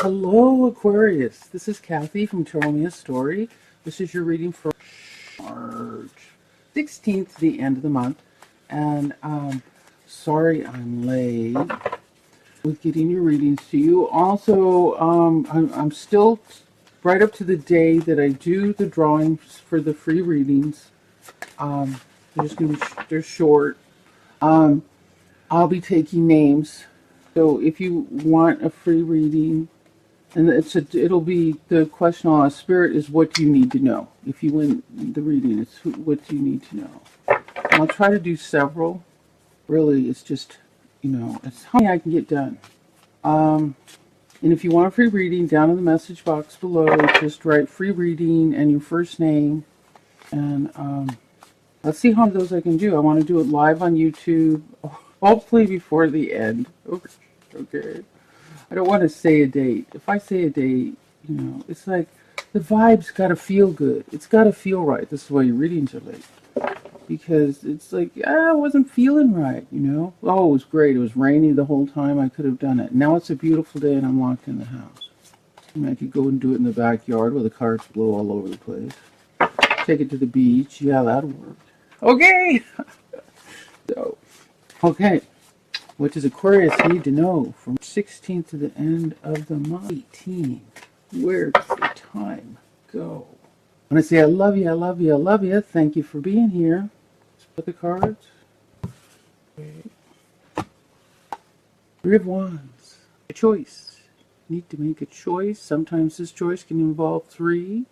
Hello, Aquarius. This is Kathy from Tell Me a Story. This is your reading for March 16th, the end of the month. And sorry I'm late with getting your readings to you. Also, I'm still right up to the day that I do the drawings for the free readings. They're just going to be they're short. I'll be taking names. So if you want a free reading, and it'll be, the question I'll ask Spirit is, what do you need to know? If you win the reading, it's what do you need to know? And I'll try to do several. Really, it's just, it's how many I can get done. And if you want a free reading, down in the message box below, just write free reading and your first name. And let's see how many of those I can do. I want to do it live on YouTube, hopefully before the end. Okay. I don't want to say a date. If I say a date, it's like the vibe's got to feel good. It's got to feel right. This is why your readings are late. Because it's like, I wasn't feeling right, Oh, it was great. It was rainy the whole time. I could have done it. Now it's a beautiful day and I'm locked in the house. I could go and do it in the backyard where the cars blow all over the place. Take it to the beach. Yeah, that'll work. Okay. So, okay. What does Aquarius need to know from 16th to the end of the month? 18. Where does the time go? When I say I love you, I love you, I love you, thank you for being here. Let's put the cards. Okay. Three of Wands. A choice. You need to make a choice. Sometimes this choice can involve three.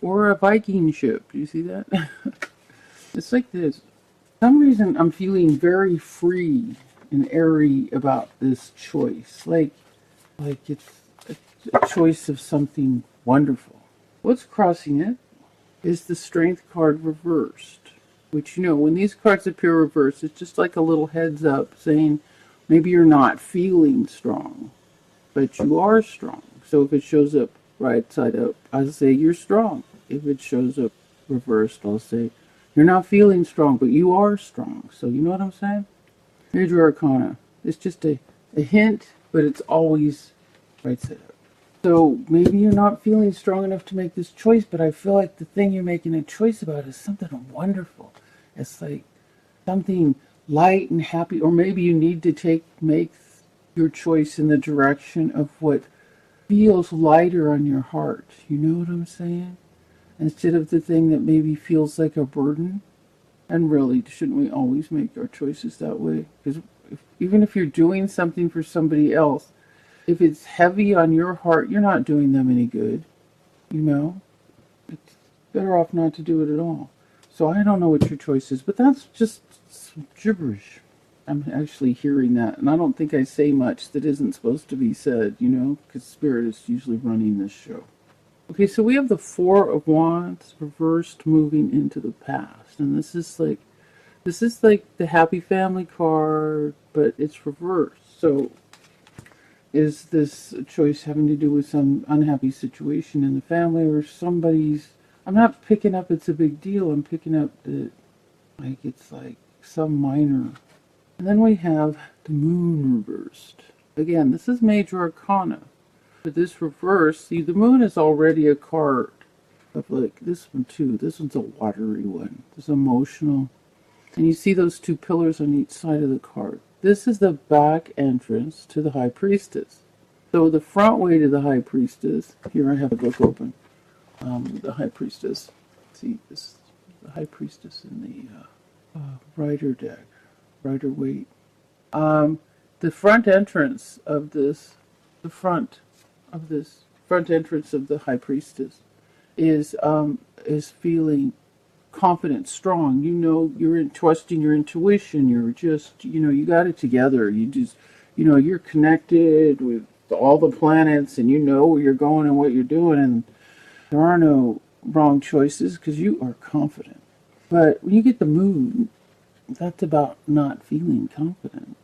Or a Viking ship. Do you see that? It's like this. For some reason I'm feeling very free and airy about this choice, like it's a choice of something wonderful. What's crossing it is the Strength card reversed, which, when these cards appear reversed, it's just like a little heads up saying maybe you're not feeling strong, but you are strong. So if it shows up right side up, I'll say you're strong. If it shows up reversed, I'll say you're not feeling strong, but you are strong. So you know what I'm saying? Major Arcana. It's just a hint, but it's always right side up. So maybe you're not feeling strong enough to make this choice, but I feel like the thing you're making a choice about is something wonderful. It's like something light and happy, or maybe you need to make your choice in the direction of what feels lighter on your heart. You know what I'm saying? Instead of the thing that maybe feels like a burden. And really, shouldn't we always make our choices that way? Because even if you're doing something for somebody else, if it's heavy on your heart, you're not doing them any good. It's better off not to do it at all. So I don't know what your choice is, but that's just some gibberish. I'm actually hearing that, and I don't think I say much that isn't supposed to be said, because Spirit is usually running this show. Okay, so we have the Four of Wands reversed, moving into the past. And this is like the happy family card, but it's reversed. So is this a choice having to do with some unhappy situation in the family, or somebody's, I'm not picking up it's a big deal. I'm picking up that it's like some minor. And then we have the Moon reversed. Again, this is Major Arcana. But this reverse, see, the Moon is already a card of like this one too. This one's a watery one. This emotional. And you see those two pillars on each side of the card. This is the back entrance to the High Priestess. So the front way to the High Priestess, here I have a book open. The High Priestess. See, this is the High Priestess in the Rider deck. Rider Waite. The front entrance of this, front entrance of the High Priestess is feeling confident, strong. You're trusting your intuition. You're just, you got it together. You just, you're connected with all the planets, and you know where you're going and what you're doing, and there are no wrong choices because you are confident. But when you get the Moon, that's about not feeling confident.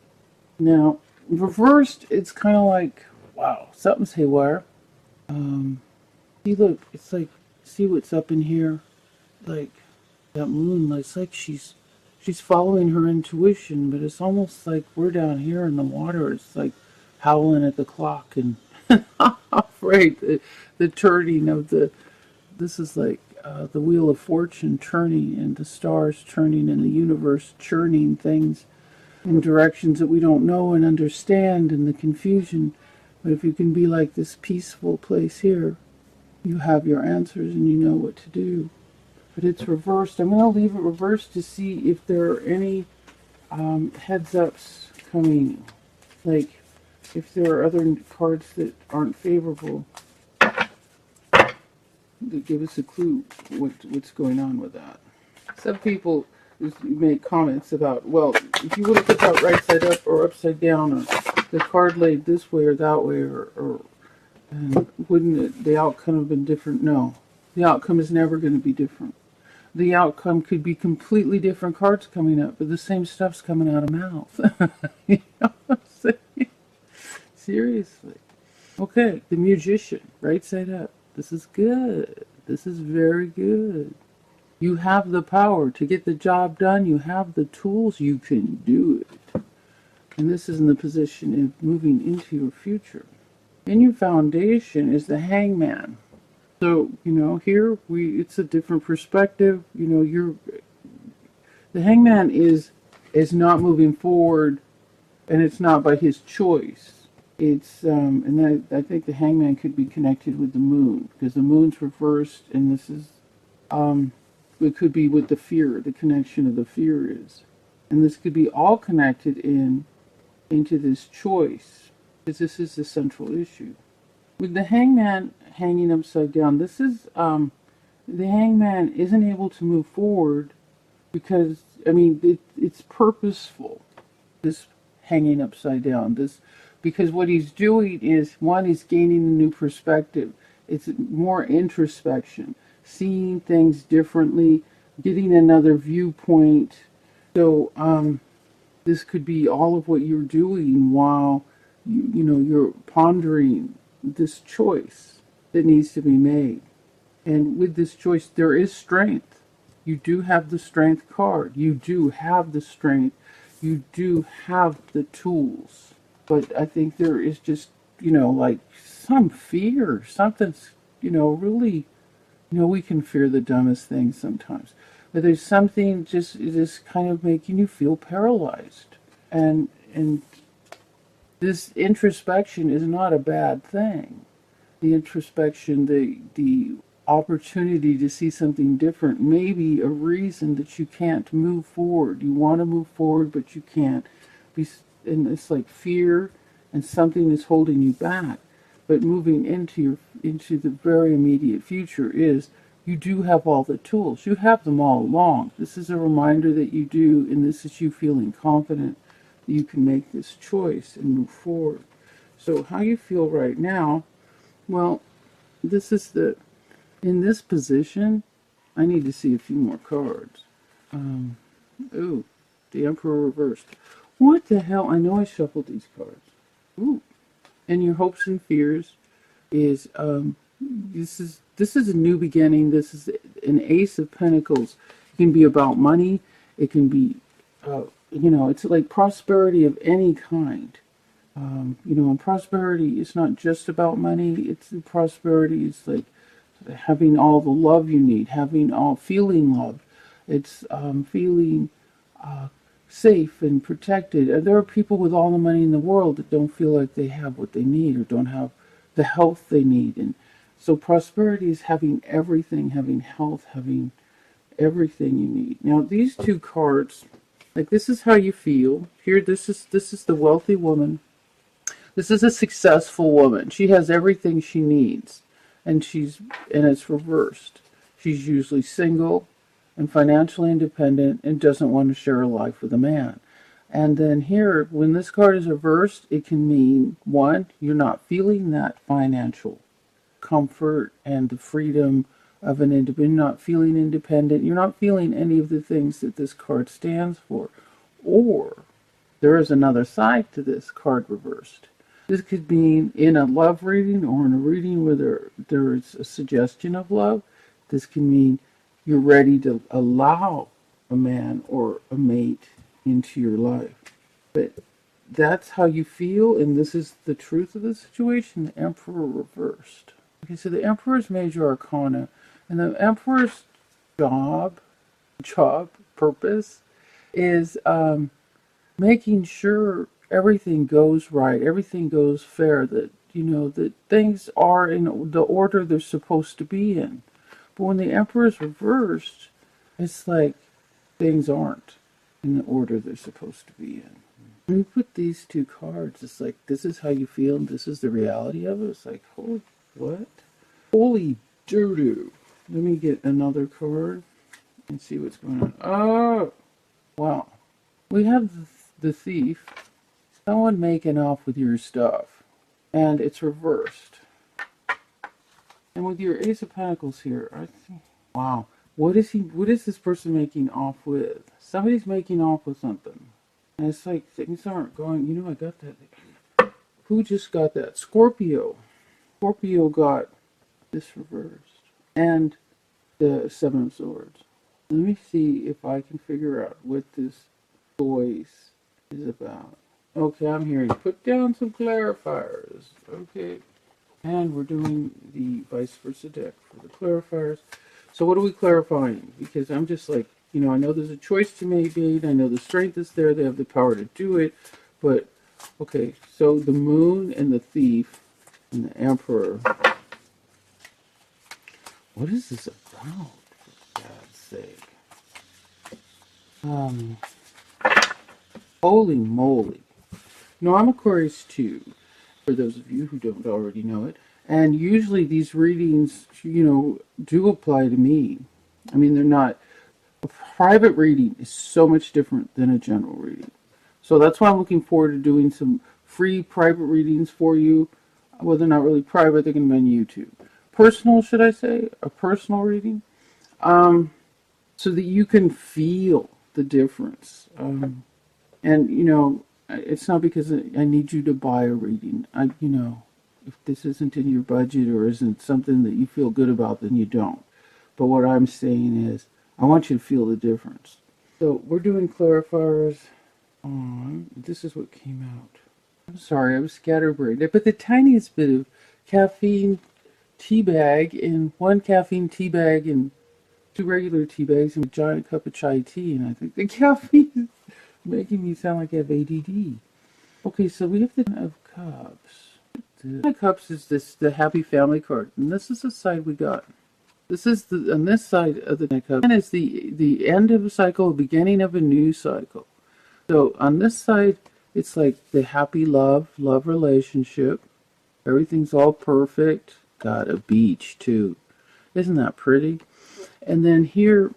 Now, reversed, it's kind of like, wow, something's haywire. See, look, it's like, see what's up in here? Like, that Moon, it's like she's following her intuition, but it's almost like we're down here in the water. It's like howling at the clock, and right. The turning of this is like the wheel of fortune turning, and the stars turning, and the universe churning things in directions that we don't know and understand, and the confusion. But if you can be like this peaceful place here, you have your answers and you know what to do. But it's reversed. I'm going to leave it reversed to see if there are any heads ups coming. Like if there are other cards that aren't favorable that give us a clue what's going on with that. Some people make comments about, well, if you would have put that right side up or upside down, or the card laid this way or that way, or and wouldn't the outcome have been different? No, the outcome is never going to be different. The outcome could be completely different cards coming up, but the same stuff's coming out of mouth. You know what I'm saying? Seriously. Okay, the Magician, right side up. This is good. This is very good. You have the power to get the job done. You have the tools. You can do it. And this is in the position of moving into your future. In your foundation is the Hangman. So, here it's a different perspective. The Hangman is not moving forward, and it's not by his choice. It's and I think the Hangman could be connected with the moon, because the moon's reversed, and this is it could be with the fear, the connection of the fear is, and this could be all connected into this choice, because this is the central issue. With the Hangman hanging upside down, this is the Hangman isn't able to move forward because it's purposeful. This hanging upside down, because what he's doing is, one, he's gaining a new perspective. It's more introspection, seeing things differently, getting another viewpoint. So this could be all of what you're doing while you're pondering this choice that needs to be made. And with this choice, there is strength. You do have the strength card. You do have the strength. You do have the tools. But I think there is just, like some fear. Something's, really, we can fear the dumbest things sometimes. But there's something just kind of making you feel paralyzed. And this introspection is not a bad thing. The introspection, the opportunity to see something different may be a reason that you can't move forward. You want to move forward, but you can't. And it's like fear, and something is holding you back. But moving into the very immediate future is, you do have all the tools. You have them all along. This is a reminder that you do, and this is you feeling confident that you can make this choice and move forward. So how you feel right now, well, in this position, I need to see a few more cards. Ooh, the Emperor reversed. What the hell? I know I shuffled these cards. Ooh. And your hopes and fears is, this is a new beginning. This is an Ace of Pentacles. It can be about money. It can be, it's like prosperity of any kind. And prosperity is not just about money. It's prosperity is like having all the love you need, feeling love. It's feeling safe and protected. And there are people with all the money in the world that don't feel like they have what they need, or don't have the health they need. And so prosperity is having everything, having health, having everything you need. Now these two cards, like, this is how you feel. Here, this is the wealthy woman. This is a successful woman. She has everything she needs, and it's reversed. She's usually single and financially independent and doesn't want to share her life with a man. And then here, when this card is reversed, it can mean, one, you're not feeling that financial comfort and the freedom of an independent, not feeling independent. You're not feeling any of the things that this card stands for. Or there is another side to this card reversed. This could mean in a love reading, or in a reading where there is a suggestion of love. This can mean you're ready to allow a man or a mate into your life. But that's how you feel, and this is the truth of the situation. The Emperor reversed. Okay, so the Emperor's major arcana, and the Emperor's job, purpose, is making sure everything goes right, everything goes fair, that, you know, that things are in the order they're supposed to be in. But when the Emperor's reversed, it's like things aren't in the order they're supposed to be in. When you put these two cards, it's like, this is how you feel, and this is the reality of it. It's like, holy, what? Holy doo-doo. Let me get another card and see what's going on. Oh, wow. We have the Thief. Someone making off with your stuff. And it's reversed. And with your Ace of Pentacles here, I think, wow. What is this person making off with? Somebody's making off with something. And it's like, things aren't going, you know, I got that. Who just got that? Scorpio. Scorpio got this reversed. And the Seven of Swords. Let me see if I can figure out what this voice is about. Okay, I'm hearing put down some clarifiers. Okay. And we're doing the vice versa deck for the clarifiers. So what are we clarifying? Because I'm just like, you know, I know there's a choice to be made. I know the strength is there. They have the power to do it. But, okay, so the Moon and the Thief and the Emperor. What is this about, for God's sake? Holy moly. No, I'm Aquarius too, for those of you who don't already know it. And usually these readings, you know, do apply to me. I mean, they're not. A private reading is so much different than a general reading. So that's why I'm looking forward to doing some free private readings for you. Well, they're not really private, they're going to be on YouTube. Personal, should I say? A personal reading. So that you can feel the difference. And, you know, it's not because I need you to buy a reading. You know, if this isn't in your budget or isn't something that you feel good about, then you don't. But what I'm saying is, I want you to feel the difference. So we're doing clarifiers. This is what came out. I'm sorry, I was scatterbrained. But the tiniest bit of caffeine tea bag in one caffeine tea bag and two regular tea bags and a giant cup of chai tea, and I think the caffeine is making me sound like I have ADD. Okay, so we have the Ten of Cups. The Ten of Cups is the Happy Family card, and this is the side we got. This is on this side of the Ten of Cups, and it's the end of a cycle, the beginning of a new cycle. So on this side, it's like the happy love relationship. Everything's all perfect. Got a beach too. Isn't that pretty? And then here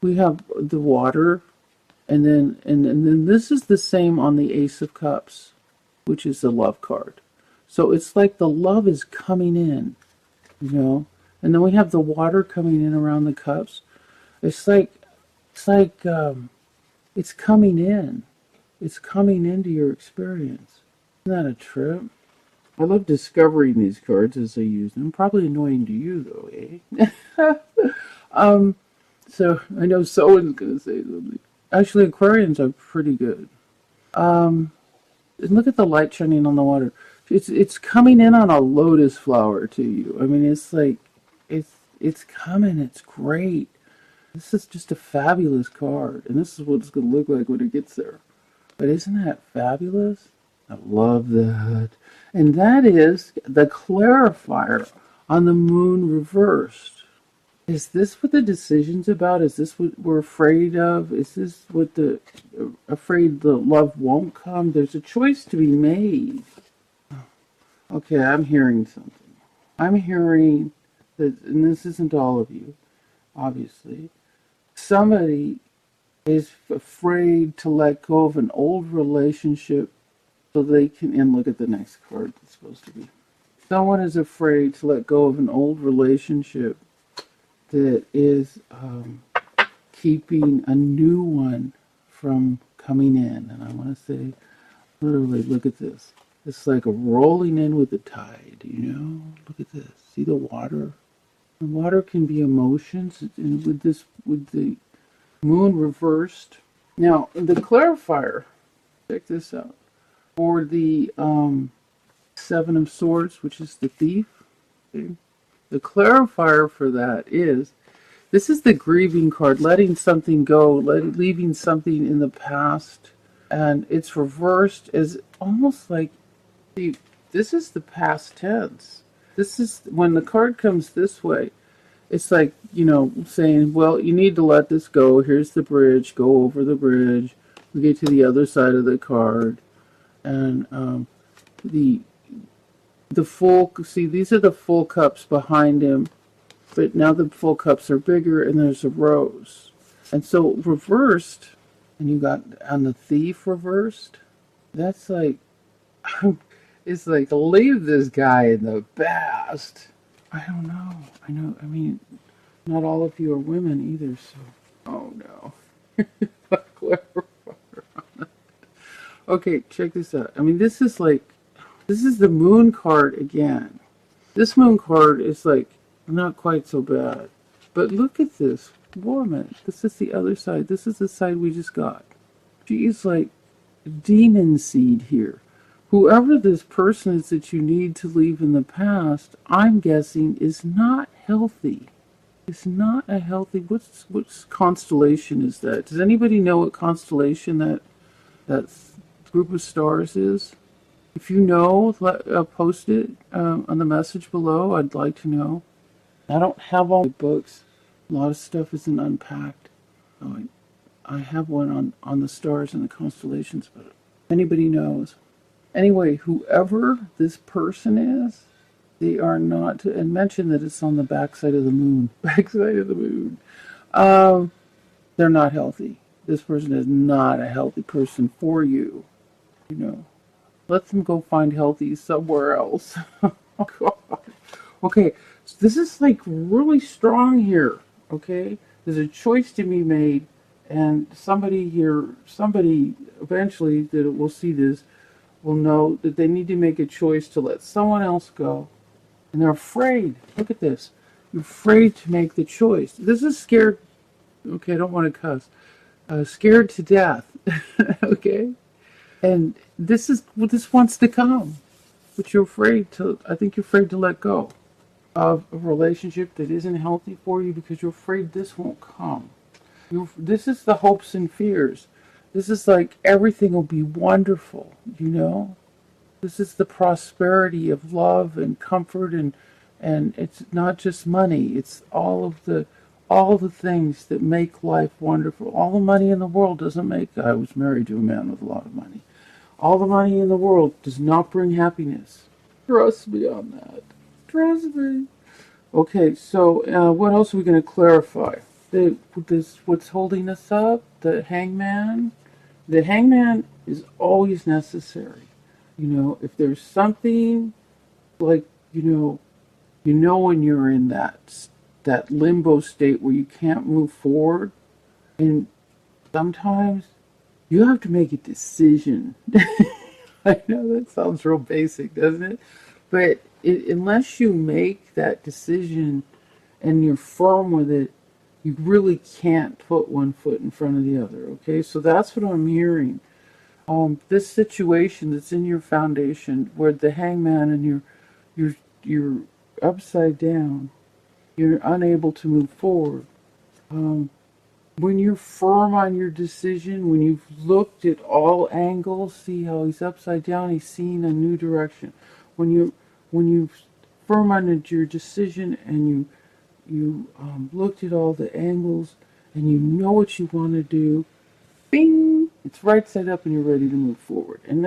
we have the water, and then this is the same on the Ace of Cups, which is the love card. So it's like the love is coming in, you know. And then we have the water coming in around the cups. It's like it's coming in. It's coming into your experience. Isn't that a trip? I love discovering these cards as I use them. Probably annoying to you though, eh? So I know someone's gonna say something. Actually, Aquarians are pretty good. And look at the light shining on the water. It's coming in on a lotus flower to you. I mean, it's like it's coming. It's great. This is just a fabulous card, and this is what it's going to look like when it gets there. But isn't that fabulous? I love that. And that is the clarifier on the Moon reversed. Is this what the decision's about? Is this what we're afraid of? Is this what afraid the love won't come? There's a choice to be made. Okay, I'm hearing something. I'm hearing that, and this isn't all of you, obviously. Somebody is afraid to let go of an old relationship so they can, and look at the next card that's supposed to be. Someone is afraid to let go of an old relationship that is keeping a new one from coming in. And I want to say, literally, look at this. It's like a rolling in with the tide, you know? Look at this. See the water? The water can be emotions, and with the Moon reversed. Now, the clarifier Check this out. For the Seven of Swords, which is the thief, okay, the clarifier for that is, this is the grieving card, letting something go, leaving something in the past. And it's reversed as almost like, see, this is the past tense. This is when the card comes this way. It's like, saying, well, you need to let this go. Here's the bridge. Go over the bridge. We get to the other side of the card. And the full, see, these are the full cups behind him. But now the full cups are bigger and there's a rose. And so reversed, and you got on the thief reversed, that's like, it's like, leave this guy in the past. I don't know. I mean, not all of you are women either, so. Oh no. Okay, check this out. I mean, this is the moon card again. This moon card is like, not quite so bad. But look at this woman. This is the other side. This is the side we just got. She is like demon seed here. Whoever this person is that you need to leave in the past, I'm guessing, is not healthy. It's not a healthy. What's constellation is that? Does anybody know what constellation that group of stars is? If you know, post it on the message below. I'd like to know. I don't have all the books. A lot of stuff isn't unpacked. So I have one on the stars and the constellations, but if anybody knows. Anyway, whoever this person is, they are not, and mention that it's on the backside of the moon. Backside of the moon. They're not healthy. This person is not a healthy person for you. Let them go find healthy somewhere else. Oh, God. Okay, so this is like really strong here. Okay, there's a choice to be made, and somebody eventually that will see this will know that they need to make a choice to let someone else go, and they're afraid. Look at this. You're afraid to make the choice. This is scared. Okay, I don't want to cuss. Scared to death. Okay. And this is what this wants to come, but you're afraid to. I think you're afraid to let go of a relationship that isn't healthy for you because you're afraid this won't come. This is the hopes and fears. This is like everything will be wonderful. This is the prosperity of love and comfort, and it's not just money. It's all the things that make life wonderful. All the money in the world doesn't make. I was married to a man with a lot of money. All the money in the world does not bring happiness. Trust me on that. Trust me. Okay, so what else are we going to clarify? What's holding us up? The hangman. The hangman is always necessary. If there's something like, when you're in that limbo state where you can't move forward, and sometimes you have to make a decision. I know that sounds real basic, doesn't it? But unless you make that decision and you're firm with it, you really can't put one foot in front of the other. Okay, so that's what I'm hearing. This situation that's in your foundation, where the hangman and you're upside down, you're unable to move forward. When you're firm on your decision, when you've looked at all angles, see how he's upside down, he's seeing a new direction. When you've firm on your decision and you looked at all the angles and you know what you want to do, bing, it's right side up and you're ready to move forward. And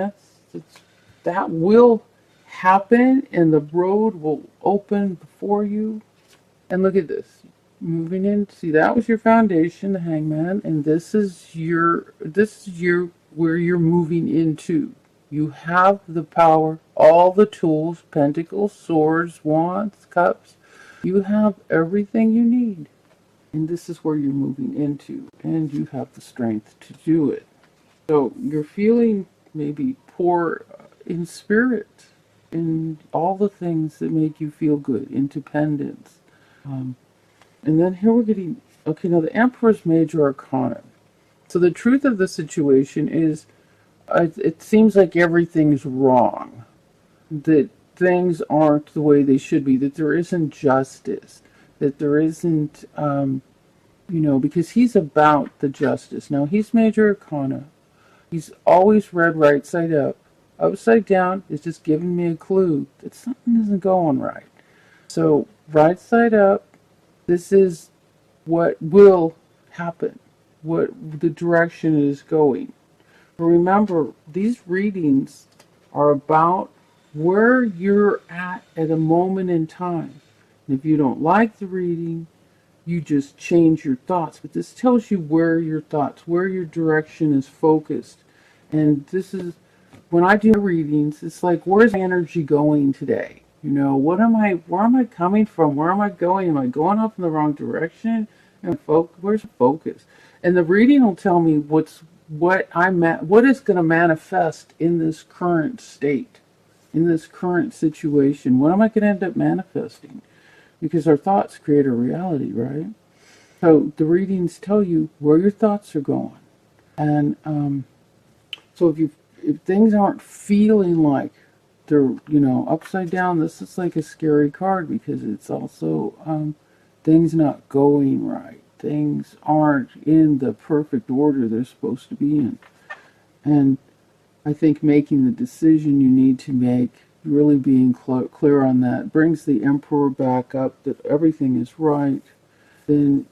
that will happen, and the road will open before you. And look at this. Moving in, see, that was your foundation, the hangman, and this is where you're moving into. You have the power, all the tools, pentacles, swords, wands, cups. You have everything you need. And this is where you're moving into, and you have the strength to do it. So you're feeling maybe poor in spirit, in all the things that make you feel good, independence. And then here we're getting, okay, now the Emperor's Major Arcana. So the truth of the situation is, it seems like everything's wrong, that things aren't the way they should be, that there isn't justice, that there isn't, because he's about the justice. Now, he's Major Arcana. He's always read right side up. Upside down is just giving me a clue that something isn't going right. So, right side up, this is what will happen, what the direction is going. But remember, these readings are about where you're at a moment in time. And if you don't like the reading, you just change your thoughts. But this tells you where your thoughts, where your direction is focused. And this is, when I do readings, it's like, where's my energy going today? Where am I coming from? Where am I going? Am I going up in the wrong direction? And where's the focus? And the reading will tell me what is going to manifest in this current state, in this current situation. What am I going to end up manifesting? Because our thoughts create a reality, right? So the readings tell you where your thoughts are going. And so if things aren't feeling like they're, upside down, this is like a scary card, because it's also things not going right. Things aren't in the perfect order they're supposed to be in. And I think making the decision you need to make, really being clear on that, brings the Emperor back up, that everything is right. Then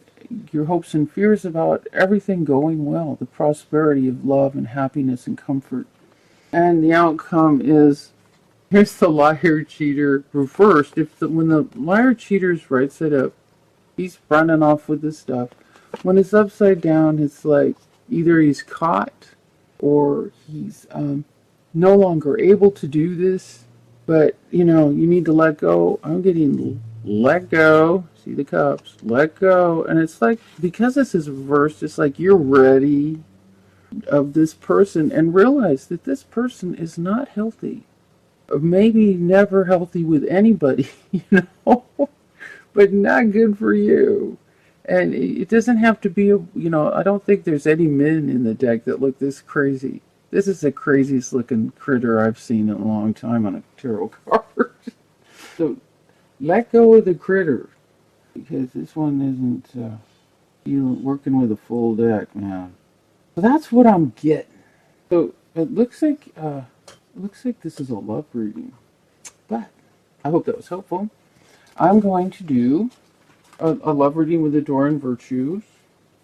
your hopes and fears about everything going well, the prosperity of love and happiness and comfort. And the outcome is, here's the liar cheater reversed. When the liar cheater's right side up, he's running off with this stuff. When it's upside down, it's like either he's caught or he's no longer able to do this. But, you need to let go. I'm getting let go. See the cups. Let go. And it's like, because this is reversed, it's like you're ready of this person, and realize that this person is not healthy. Or maybe never healthy with anybody, but not good for you. And it doesn't have to be, I don't think there's any men in the deck that look this crazy. This is the craziest looking critter I've seen in a long time on a tarot card. So let go of the critter, because this one isn't working with a full deck, man. So that's what I'm getting. So it looks like this is a love reading, but I hope that was helpful. I'm going to do a love reading with Adoring Virtues.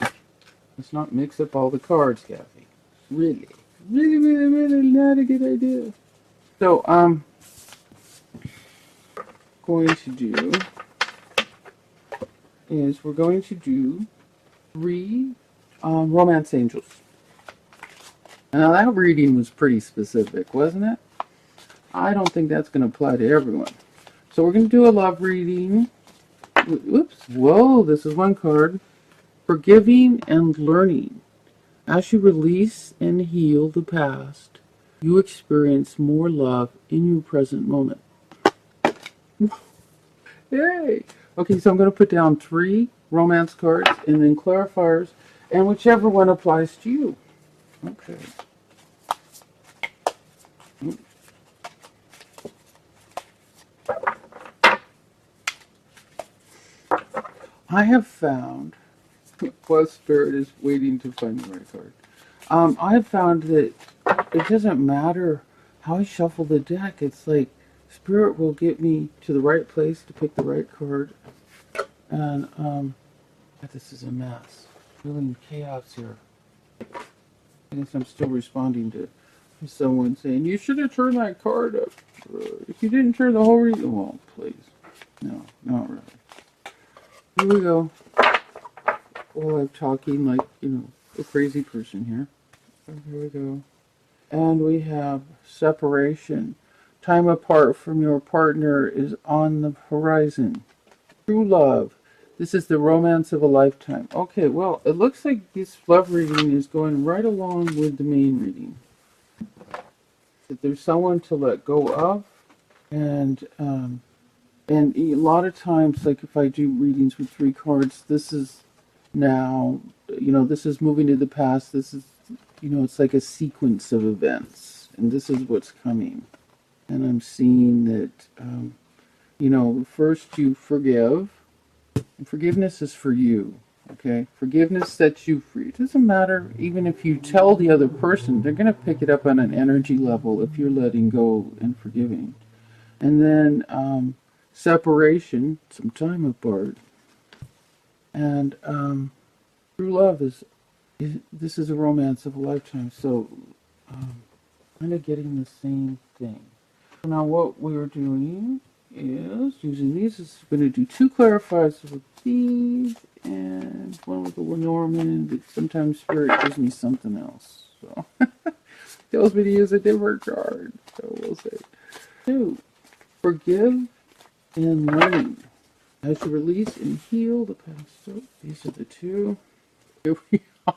Let's not mix up all the cards, Kathy. Really not a good idea. So we're going to do 3 romance angels. Now that reading was pretty specific, wasn't it? I don't think that's going to apply to everyone. So we're going to do a love reading. Whoops. Whoa, this is one card. Forgiving and learning. As you release and heal the past, you experience more love in your present moment. Yay! Okay, so I'm going to put down 3 romance cards and then clarifiers, and whichever one applies to you. Okay. I have found, well, Spirit is waiting to find the right card. I have found that it doesn't matter how I shuffle the deck. It's like Spirit will get me to the right place to pick the right card. And this is a mess. Feeling chaos here. I guess I'm still responding to someone saying, you should have turned that card up. If you didn't turn the whole reading, well, please. No, not really. Here we go. Well, I'm talking like, a crazy person here. Here we go. And we have separation. Time apart from your partner is on the horizon. True love. This is the romance of a lifetime. Okay, well, it looks like this love reading is going right along with the main reading. That there's someone to let go of, and a lot of times, like if I do readings with 3 cards, this is now, this is moving to the past. This is it's like a sequence of events, and this is what's coming. And I'm seeing that, first you forgive, and forgiveness is for you, okay? Forgiveness sets you free. It doesn't matter, even if you tell the other person, they're going to pick it up on an energy level if you're letting go and forgiving. And then separation, some time apart. And true love this is a romance of a lifetime. So kind of getting the same thing. Now what we're doing is using these. Is going to do 2 clarifiers with these and one with the Lenormand, but sometimes Spirit gives me something else. So tells me to use a different card. So we'll see. 2. Forgive and learning. As you release and heal the past. So these are the 2. Here we are.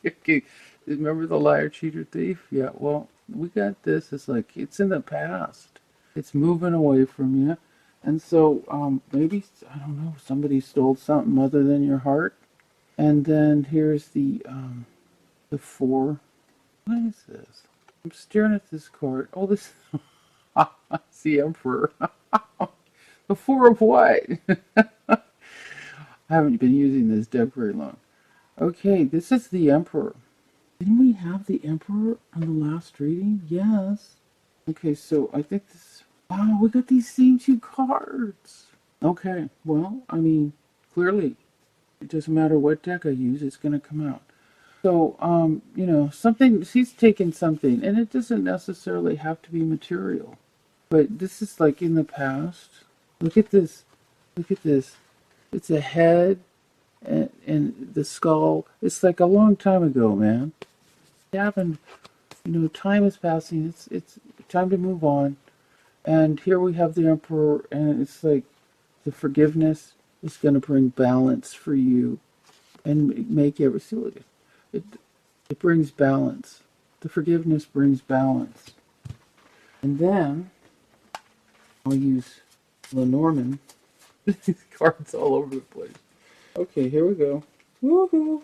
Okay. Remember the liar, cheater, thief? Yeah, well, we got this. It's like, it's in the past. It's moving away from you. And so maybe, I don't know, somebody stole something other than your heart. And then here's the 4. What is this? I'm staring at this card. Oh, this it's the Emperor. The 4 of what? I haven't been using this deck very long. Okay, this is the Emperor. Didn't we have the Emperor on the last reading? Yes. Okay, so I think this... Wow, we got these same 2 cards. Okay, well, I mean, clearly, it doesn't matter what deck I use, it's going to come out. So, something... She's taken something, and it doesn't necessarily have to be material. But this is like in the past. Look at this. Look at this. It's a head and the skull. It's like a long time ago, man. Happened, time is passing. It's time to move on. And here we have the Emperor, and it's like the forgiveness is going to bring balance for you and make everything. It brings balance. The forgiveness brings balance. And then I'll use Lenormand. These cards all over the place. Okay, here we go. Woohoo!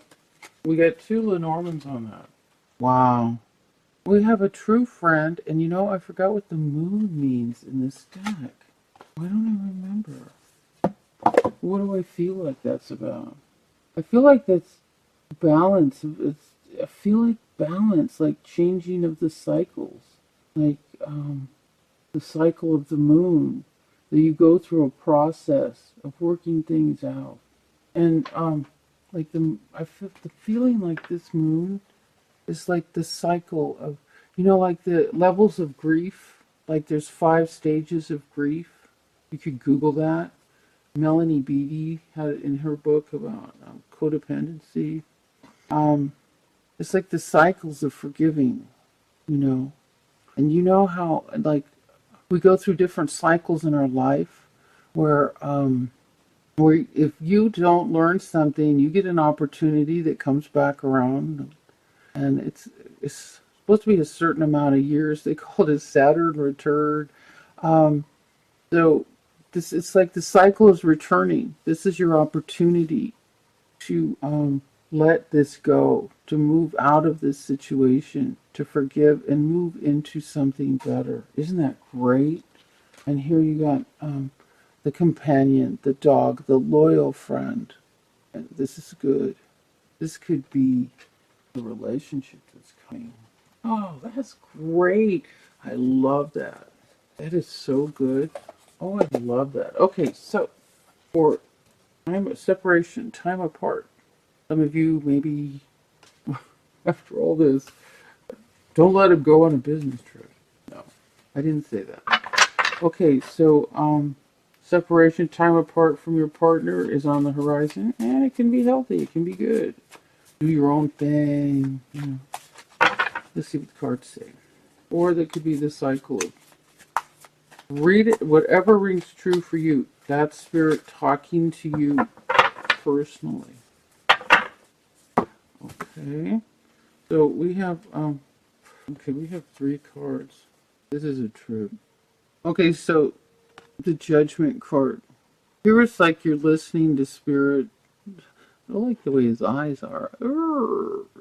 We got 2 Lenormands on that. Wow. We have a true friend, and I forgot what the moon means in this deck. Why don't I remember? What do I feel like that's about? I feel like that's balance. I feel like balance, like changing of the cycles. Like the cycle of the moon. That you go through a process of working things out. And I feel the feeling like this moon is like the cycle of, like the levels of grief. Like there's 5 stages of grief. You could Google that. Melanie Beattie had it in her book about codependency. It's like the cycles of forgiving, And how, like, we go through different cycles in our life where if you don't learn something, you get an opportunity that comes back around. And it's supposed to be a certain amount of years. They call it a Saturn return. So it's like the cycle is returning. This is your opportunity to let this go, to move out of this situation, to forgive and move into something better. Isn't that great? And here you got the companion, the dog, the loyal friend. And this is good. This could be the relationship that's coming. Oh, that's great. I love that. That is so good. Oh, I love that. Okay, so for time separation, time apart. Some of you maybe, after all this, don't let him go on a business trip. No, I didn't say that. Okay, so separation, time apart from your partner is on the horizon, and it can be healthy. It can be good. Do your own thing. Let's see what the cards say. Or that could be the cycle of read it, whatever rings true for you. That's spirit talking to you personally. Okay. So we have we have 3 cards. This is a true. Okay, so the judgment card. Here it's like you're listening to spirit. I like the way his eyes are.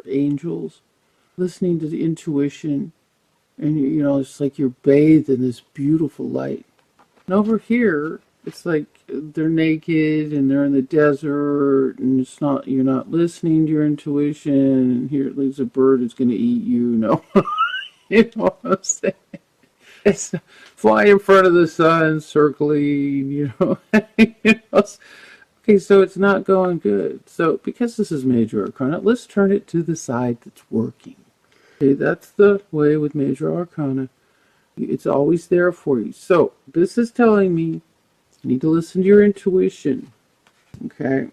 Angels. listening to the intuition, and it's like you're bathed in this beautiful light. And over here, it's like they're naked and they're in the desert, and you're not listening to your intuition. And here, there's a bird that's going to eat you. No, you know what I'm saying? It's flying in front of the sun, circling. You know. Okay, so it's not going good. So because this is major arcana, let's turn it to the side that's working. Okay, that's the way with major arcana. It's always there for you. So this is telling me you need to listen to your intuition. Okay.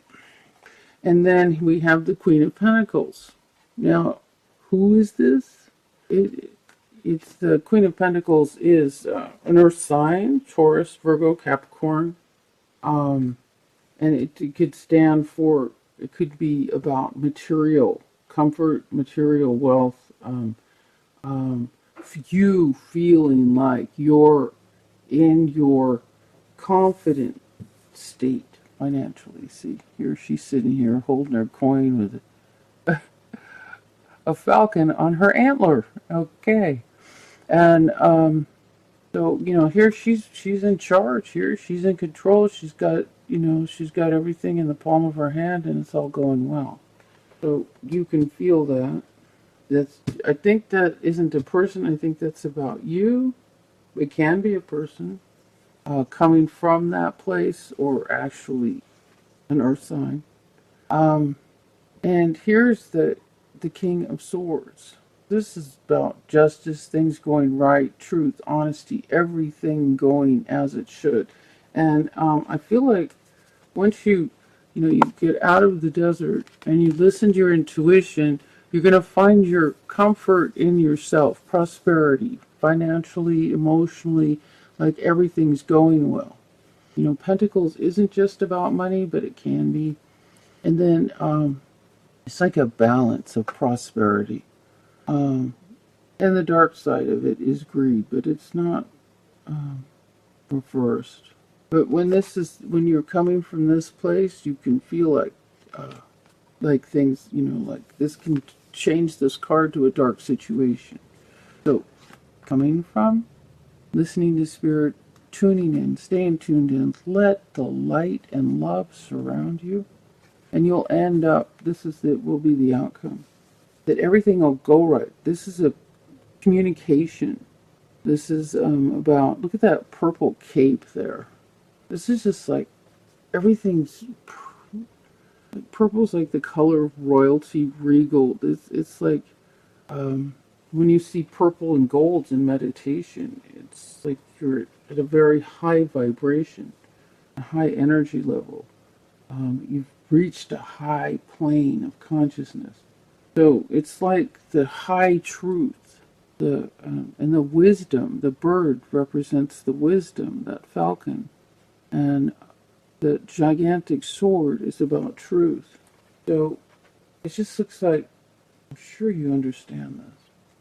And then we have the Queen of Pentacles. Now, who is this? It's the Queen of Pentacles is an earth sign, Taurus, Virgo, Capricorn. And it could stand for, it could be about material comfort, material wealth, you feeling like you're in your confident state financially. See, here she's sitting here holding her coin with a falcon on her antler. Okay. And so here she's in charge. Here she's in control. She's got everything in the palm of her hand, and it's all going well. So you can feel that. I think that isn't a person. I think that's about you. It can be a person coming from that place, or actually an earth sign. And here's the King of Swords. This is about justice, things going right, truth, honesty, everything going as it should. And I feel like once you get out of the desert and you listen to your intuition, you're going to find your comfort in yourself, prosperity, financially, emotionally, like everything's going well. Pentacles isn't just about money, but it can be. And then it's like a balance of prosperity. And the dark side of it is greed, but it's not reversed. But when you're coming from this place, you can feel like things, like this can change this card to a dark situation. So, coming from, listening to spirit, tuning in, staying tuned in, let the light and love surround you, and you'll end up, will be the outcome. That everything will go right. This is a communication. This is about, look at that purple cape there. This is just like, everything's, purple's like the color of royalty, regal. It's like, when you see purple and golds in meditation, it's like you're at a very high vibration, a high energy level. You've reached a high plane of consciousness. So it's like the high truth, and the wisdom. The bird represents the wisdom, that falcon, and the gigantic sword is about truth. So it just looks like, I'm sure you understand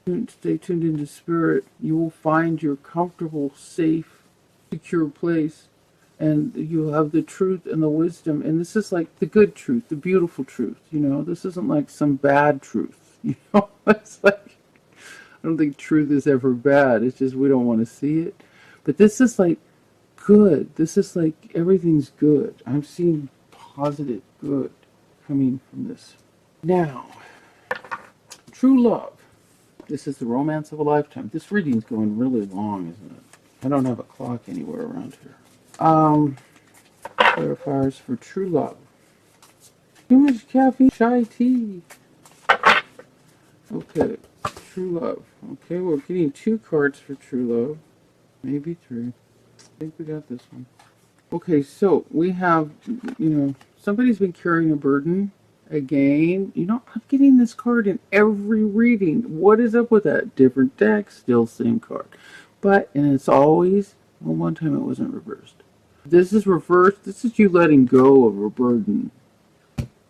this. Stay tuned into spirit. You will find your comfortable, safe, secure place, and you'll have the truth and the wisdom. And this is like the good truth, the beautiful truth. This isn't like some bad truth. It's like, I don't think truth is ever bad. It's just we don't want to see it. But this is like good. This is like everything's good. I'm seeing positive good coming from this. Now, true love. This is the romance of a lifetime. This reading's going really long, isn't it? I don't have a clock anywhere around here. Clarifiers for true love. Too much caffeine, chai tea. Okay, true love. Okay, we're getting 2 cards for true love. Maybe 3. I think we got this one. Okay, so we have, somebody's been carrying a burden. Again, I'm getting this card in every reading. What is up with that? Different deck, still same card. And it's always, one time it wasn't reversed. This is reversed. This is you letting go of a burden.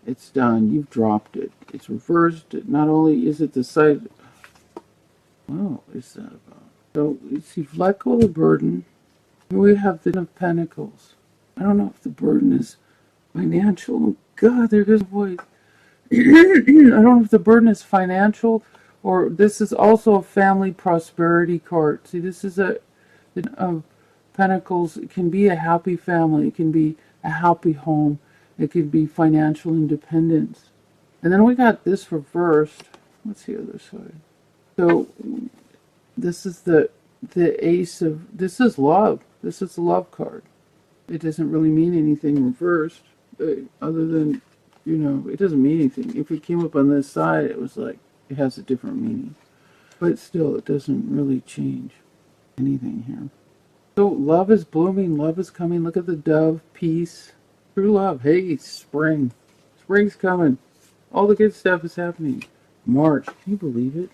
It's done. You've dropped it. It's reversed. Not only is it the side. What is that about? So you've let go of the burden. We have the Ten of Pentacles. I don't know if the burden is financial. God, there goes a voice. I don't know if the burden is financial Or this is also a family prosperity card. See, this is a of Pentacles. It can be a happy family. It can be a happy home. It could be financial independence. And then we got this reversed. What's the other side? So this is the ace of, this is love. This is the love card. It doesn't really mean anything reversed, other than, it doesn't mean anything. If it came up on this side, it was like, it has a different meaning. But still, it doesn't really change anything here. So love is blooming, love is coming. Look at the dove, peace, true love. Hey, spring. Spring's coming. All the good stuff is happening. March, can you believe it?